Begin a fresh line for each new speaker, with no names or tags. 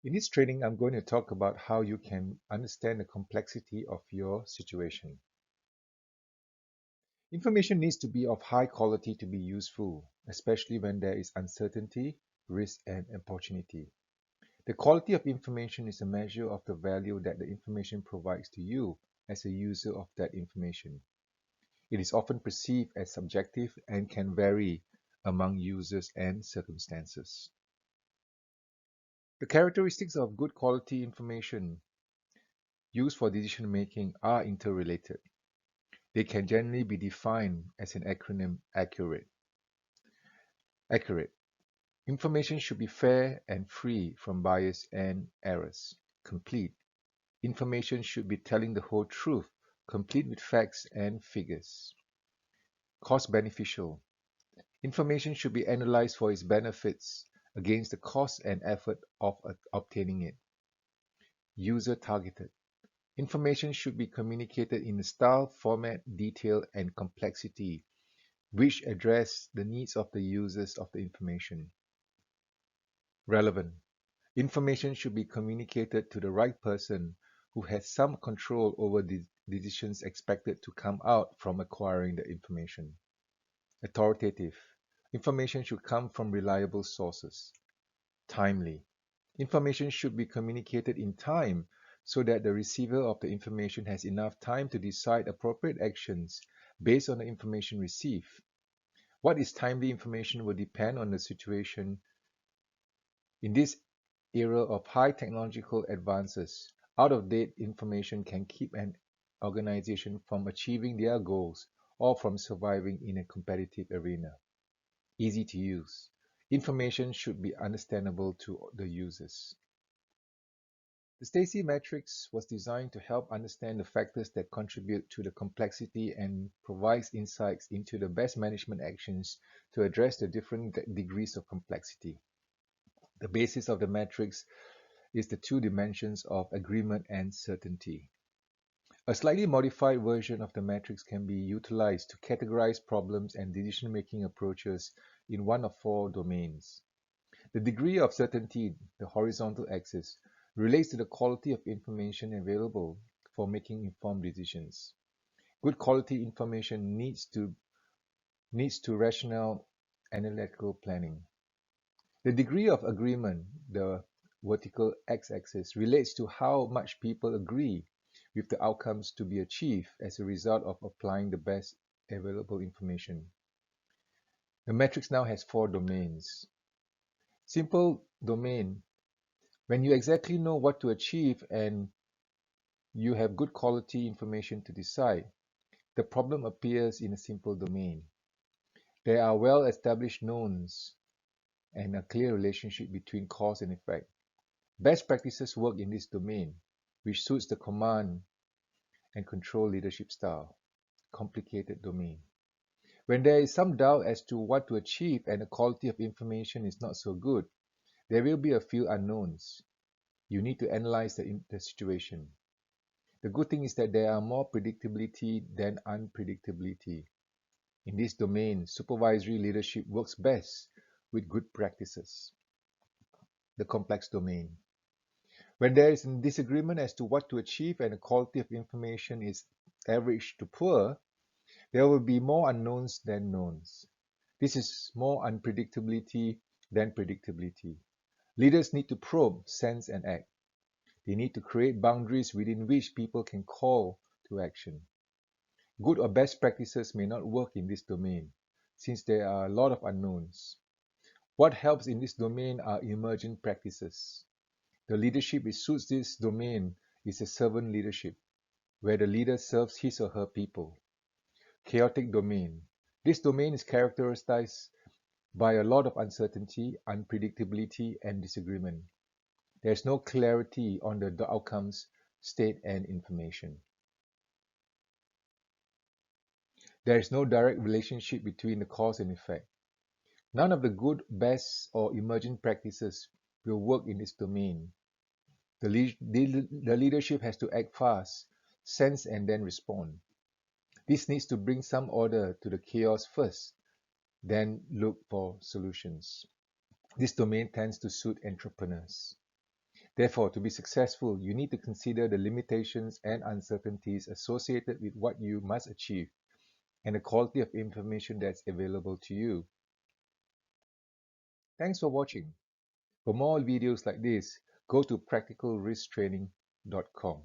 In this training, I'm going to talk about how you can understand the complexity of your situation. Information needs to be of high quality to be useful, especially when there is uncertainty, risk, and opportunity. The quality of information is a measure of the value that the information provides to you as a user of that information. It is often perceived as subjective and can vary among users and circumstances. The characteristics of good quality information used for decision making are interrelated. They can generally be defined as an acronym accurate. Accurate. Information should be fair and free from bias and errors. Complete. Information should be telling the whole truth, complete with facts and figures. Cost beneficial. Information should be analyzed for its benefits against the cost and effort of obtaining it. User targeted. Information should be communicated in a style, format, detail, and complexity which address the needs of the users of the information. Relevant. Information should be communicated to the right person who has some control over the decisions expected to come out from acquiring the information. Authoritative. Information should come from reliable sources. Timely. Information should be communicated in time so that the receiver of the information has enough time to decide appropriate actions based on the information received. What is timely information will depend on the situation. In this era of high technological advances, out-of-date information can keep an organization from achieving their goals or from surviving in a competitive arena. Easy to use. Information should be understandable to the users. The Stacy matrix was designed to help understand the factors that contribute to the complexity and provides insights into the best management actions to address the different degrees of complexity. The basis of the matrix is the two dimensions of agreement and certainty. A slightly modified version of the matrix can be utilized to categorize problems and decision-making approaches in one of four domains. The degree of certainty, the horizontal axis, relates to the quality of information available for making informed decisions. Good quality information needs to rational analytical planning. The degree of agreement, the vertical x-axis, relates to how much people agree with the outcomes to be achieved as a result of applying the best available information. The matrix now has four domains. Simple domain, when you exactly know what to achieve and you have good quality information to decide, the problem appears in a simple domain. There are well-established knowns and a clear relationship between cause and effect. Best practices work in this domain, which suits the command and control leadership style. Complicated domain. When there is some doubt as to what to achieve and the quality of information is not so good, there will be a few unknowns. You need to analyze the situation. The good thing is that there are more predictability than unpredictability. In this domain, supervisory leadership works best with good practices. The complex domain. When there is a disagreement as to what to achieve and the quality of information is average to poor, there will be more unknowns than knowns. This is more unpredictability than predictability. Leaders need to probe, sense, and act. They need to create boundaries within which people can call to action. Good or best practices may not work in this domain, since there are a lot of unknowns. What helps in this domain are emergent practices. The leadership which suits this domain is a servant leadership, where the leader serves his or her people. Chaotic domain. This domain is characterized by a lot of uncertainty, unpredictability, and disagreement. There is no clarity on the outcomes, state, and information. There is no direct relationship between the cause and effect. None of the good, best, or emerging practices will work in this domain. The leadership has to act fast, sense, and then respond. This needs to bring some order to the chaos first, then look for solutions. This domain tends to suit entrepreneurs. Therefore, to be successful, you need to consider the limitations and uncertainties associated with what you must achieve and the quality of information that's available to you. Thanks for watching. For more videos like this, go to practicalrisktraining.com.